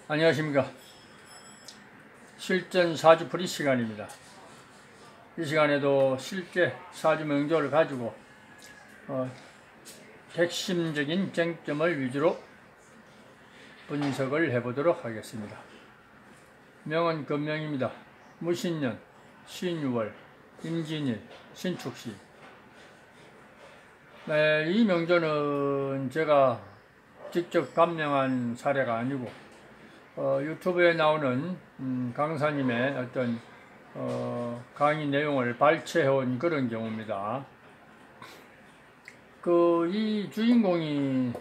안녕하십니까. 실전 사주풀이 시간입니다. 이 시간에도 실제 사주 명조를 가지고 핵심적인 쟁점을 위주로 분석을 해보도록 하겠습니다. 명은 금명입니다. 무신년, 신유월, 임진일, 신축시. 이 명조는 제가 직접 감명한 사례가 아니고 유튜브에 나오는 강사님의 어떤 강의 내용을 발췌해온 그런 경우입니다. 이 주인공이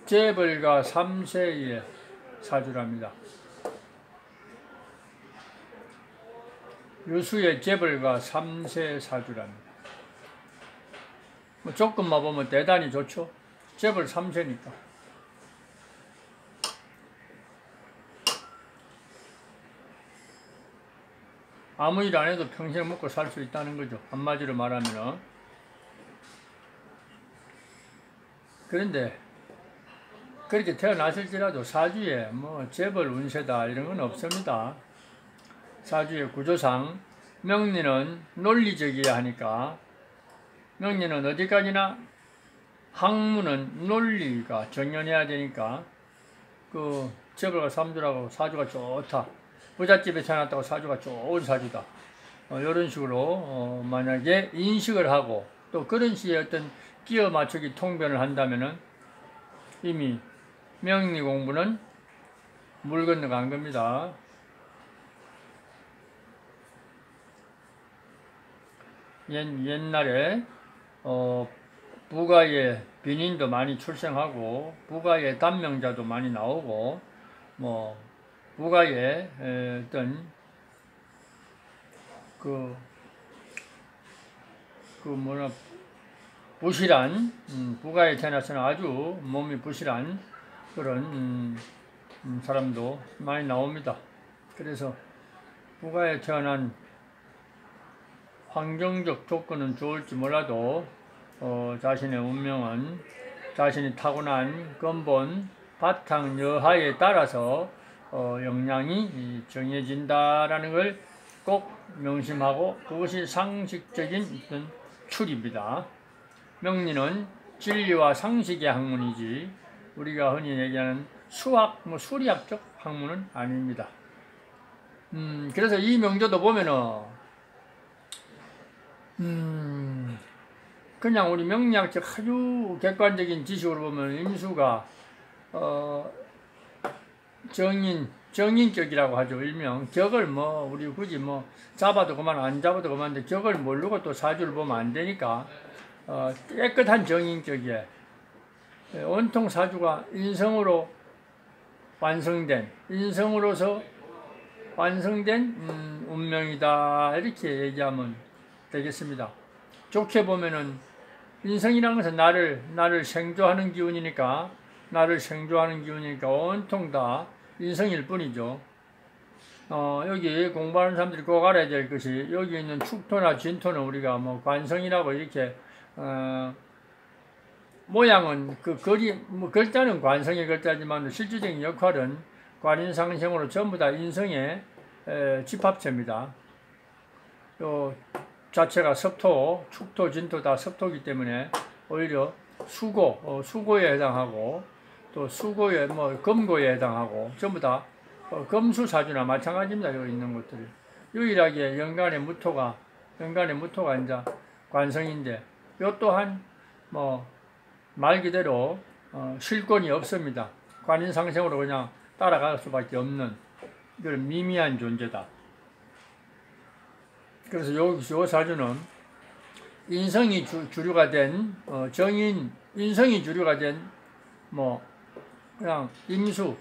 재벌가 3세의 사주랍니다. 유수의 재벌가 3세 사주랍니다. 조건만 보면 대단히 좋죠. 재벌 3세니까. 아무 일 안 해도 평생 먹고 살 수 있다는 거죠. 한마디로 말하면은. 그런데 그렇게 태어났을지라도 사주에 재벌 운세다 이런 건 없습니다. 사주의 구조상 명리는 논리적이어야 하니까, 명리는 어디까지나 학문은 논리가 정연해야 되니까, 재벌가 3주라고 사주가 좋다, 부잣집에 태어났다고 사주가 좋은 사주다, 이런 식으로 만약에 인식을 하고 또 그런 식의 어떤 끼어 맞추기 통변을 한다면은 이미 명리 공부는 물 건너간 겁니다. 옛날에 부가의 빈인도 많이 출생하고 부가의 단명자도 많이 나오고 부가의 어떤 부실한 부가에 태어나서는 아주 몸이 부실한 그런 사람도 많이 나옵니다. 그래서 부가에 태어난 환경적 조건은 좋을지 몰라도 자신의 운명은 자신이 타고난 근본 바탕 여하에 따라서 역량이 정해진다라는 걸 꼭 명심하고, 그것이 상식적인 어떤 추리입니다. 명리는 진리와 상식의 학문이지 우리가 흔히 얘기하는 수학, 수리학적 학문은 아닙니다. 그래서 이 명조도 보면은 그냥 우리 명리학적 아주 객관적인 지식으로 보면 임수가 정인격이라고 하죠. 일명 격을 우리 굳이 잡아도 그만 안 잡아도 그만인데 격을 모르고 또 사주를 보면 안 되니까 깨끗한 정인격에 온통 사주가 인성으로 완성된, 인성으로서 완성된 운명이다, 이렇게 얘기하면 되겠습니다. 좋게 보면은 인성이라는 것은 나를 생조하는 기운이니까 온통 다 인성일 뿐이죠. 여기 공부하는 사람들이 꼭 알아야 될 것이, 여기 있는 축토나 진토는 우리가 관성이라고 이렇게 모양은 글자는 관성의 글자지만 실질적인 역할은 관인상생으로 전부 다 인성의 집합체입니다. 자체가 섭토, 축토, 진토 다 섭토이기 때문에 오히려 수고에 해당하고, 또 수고에 금고에 해당하고, 전부 다 금수사주나 마찬가지입니다. 여기 있는 것들이 유일하게 연간의 무토가 이제 관성인데, 요 또한 말 그대로 실권이 없습니다. 관인상생으로 그냥 따라갈 수밖에 없는 그런 미미한 존재다. 그래서 요 사주는 인성이 주류가 된 인성이 주류가 된 그냥 임수,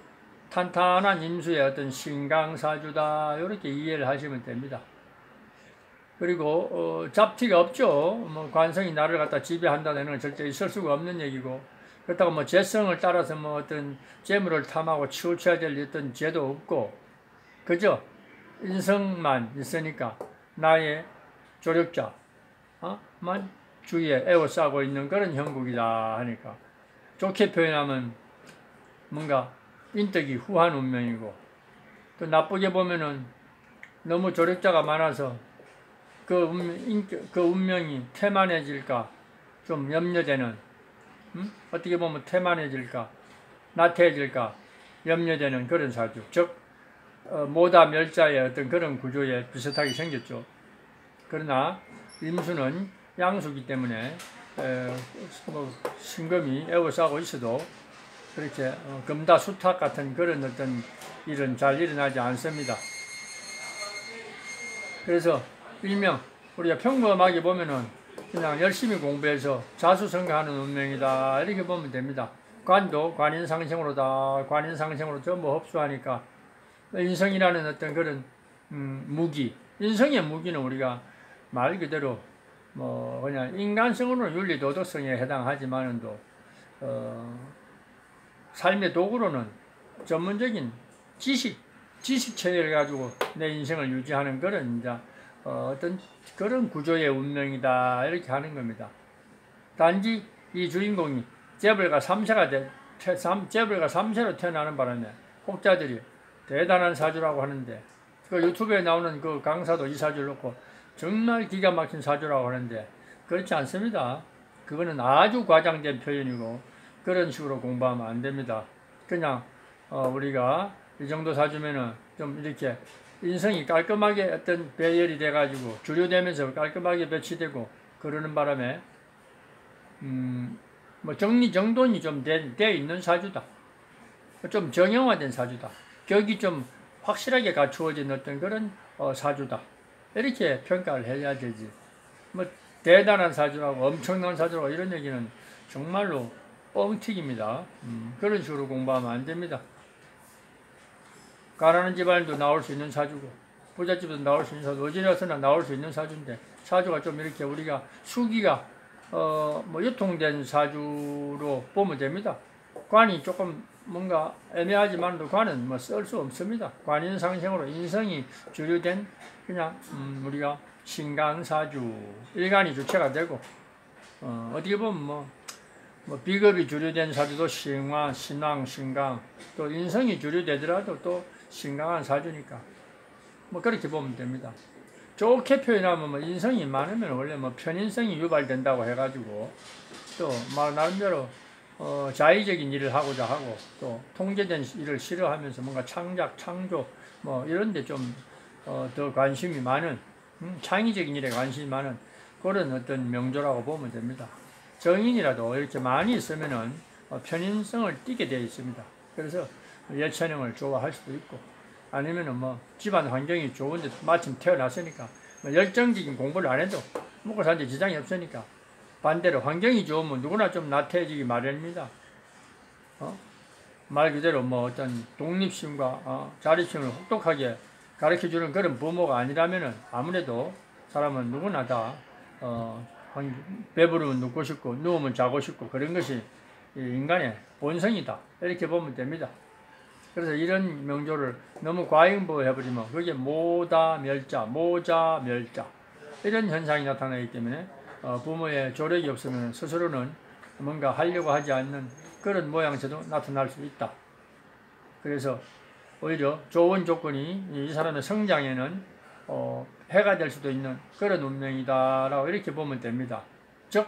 탄탄한 임수의 어떤 신강사주다, 이렇게 이해를 하시면 됩니다. 그리고 잡티가 없죠. 관성이 나를 갖다 지배한다는 건 절대 있을 수가 없는 얘기고, 그렇다고 재성을 따라서 어떤 재물을 탐하고 치우쳐야 될 어떤 죄도 없고, 그죠? 인성만 있으니까 나의 조력자 만 주위에 에워싸고 있는 그런 형국이다 하니까, 좋게 표현하면 뭔가 인덕이 후한 운명이고, 또 나쁘게 보면은 너무 조력자가 많아서 그 운명이 태만해질까 좀 염려되는, 어떻게 보면 태만해질까 나태해질까 염려되는 그런 사주, 즉 모다 멸자의 어떤 그런 구조에 비슷하게 생겼죠. 그러나 임수는 양수기 때문에 신금이 에워싸고 있어도 그렇게 금다수탁 같은 그런 어떤 일은 잘 일어나지 않습니다. 그래서 일명 우리가 평범하게 보면은 그냥 열심히 공부해서 자수성가하는 운명이다 이렇게 보면 됩니다. 관도 관인상생으로다. 관인상생으로 전부 흡수하니까 인성이라는 어떤 그런 무기, 인성의 무기는 우리가 말 그대로 뭐 그냥 인간성으로는 윤리 도덕성에 해당하지만도 삶의 도구로는 전문적인 지식 체계를 가지고 내 인생을 유지하는 그런 이제 어떤 그런 구조의 운명이다 이렇게 하는 겁니다. 단지 이 주인공이 재벌가 3세로 태어나는 바람에 혹자들이 대단한 사주라고 하는데, 그 유튜브에 나오는 그 강사도 이 사주를 놓고 정말 기가 막힌 사주라고 하는데 그렇지 않습니다. 그거는 아주 과장된 표현이고 그런 식으로 공부하면 안 됩니다. 그냥 우리가 이 정도 사주면은 좀 이렇게 인성이 깔끔하게 어떤 배열이 돼가지고 주류되면서 깔끔하게 배치되고 그러는 바람에 뭐 정리정돈이 좀 돼 있는 사주다. 좀 정형화된 사주다. 격이 좀 확실하게 갖추어진 어떤 그런 사주다. 이렇게 평가를 해야 되지. 뭐 대단한 사주라고 엄청난 사주라고 이런 얘기는 정말로 뻥튀기입니다. 그런 식으로 공부하면 안 됩니다. 가난한 집안도 나올 수 있는 사주고 부잣집도 나올 수 있는 사주, 어디서나 나올 수 있는 사주인데 사주가 좀 이렇게 우리가 수기가 뭐 유통된 사주로 보면 됩니다. 관이 조금 뭔가 애매하지만도 관은 뭐 쓸 수 없습니다. 관인상생으로 인성이 주류된 그냥 우리가 신강사주, 일간이 주체가 되고 어떻게 보면 뭐 비겁이 주류된 사주도 신화, 신왕, 신강, 또 인성이 주류되더라도 또 신강한 사주니까 뭐 그렇게 보면 됩니다. 좋게 표현하면 뭐 인성이 많으면 원래 뭐 편인성이 유발된다고 해가지고 또 말 나름대로 자의적인 일을 하고자 하고 또 통제된 일을 싫어하면서 뭔가 창작, 창조 뭐 이런데 좀 더 관심이 많은 창의적인 일에 관심이 많은 그런 어떤 명조라고 보면 됩니다. 정인이라도 이렇게 많이 있으면은 편인성을 띠게 되어 있습니다. 그래서 예체능을 좋아할 수도 있고 아니면은 뭐 집안 환경이 좋은데 마침 태어났으니까 뭐 열정적인 공부를 안 해도 먹고 사는데 지장이 없으니까 반대로 환경이 좋으면 누구나 좀 나태해지기 마련입니다. 말 그대로 뭐 어떤 독립심과 자립심을 혹독하게 가르쳐주는 그런 부모가 아니라면은 아무래도 사람은 누구나 다 배부르면 눕고 싶고 누우면 자고 싶고 그런 것이 인간의 본성이다 이렇게 보면 됩니다. 그래서 이런 명조를 너무 과잉보해버리면 그게 모다멸자, 모자멸자 이런 현상이 나타나기 때문에 부모의 조력이 없으면 스스로는 뭔가 하려고 하지 않는 그런 모양새도 나타날 수 있다. 그래서 오히려 좋은 조건이 이 사람의 성장에는 해가 될 수도 있는 그런 운명이다 라고 이렇게 보면 됩니다. 즉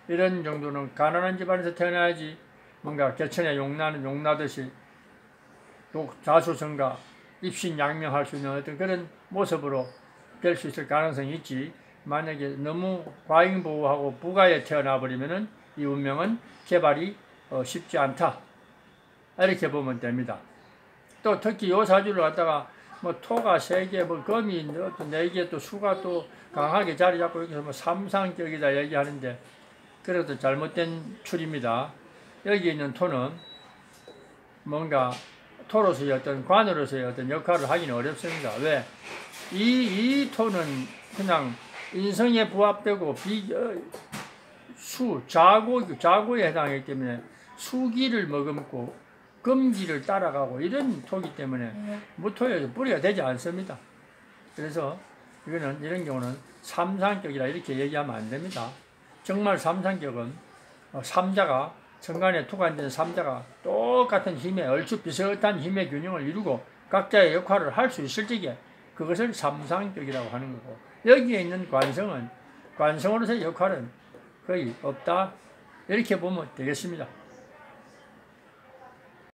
이런 정도는 가난한 집안에서 태어나야지 뭔가 개천에 용나듯이 자수성가 입신양명할 수 있는 어떤 그런 모습으로 될 수 있을 가능성이 있지, 만약에 너무 과잉보호하고 부가에 태어나 버리면은 이 운명은 개발이 쉽지 않다 이렇게 보면 됩니다. 또 특히 요 사주를 갖다가 뭐 토가 3개, 뭐 금이 4개, 또 수가 또 강하게 자리 잡고 여기서 뭐 삼상격이다 얘기하는데 그래도 잘못된 추리입니다. 여기 있는 토는 뭔가 토로서의 어떤 관으로서의 어떤 역할을 하기는 어렵습니다. 왜? 이 토는 그냥 인성에 부합되고 자고에 해당하기 때문에 수기를 머금고 금기를 따라가고 이런 토기 때문에 무토에서 뿌리가 되지 않습니다. 그래서 이런 경우는 삼상격이라 이렇게 얘기하면 안 됩니다. 정말 삼상격은 삼자가 천간에 투관된 삼자가 똑같은 힘의 얼추 비슷한 힘의 균형을 이루고 각자의 역할을 할 수 있을 적에 그것을 삼상격이라고 하는 거고, 여기에 있는 관성은 관성으로서의 역할은 거의 없다, 이렇게 보면 되겠습니다.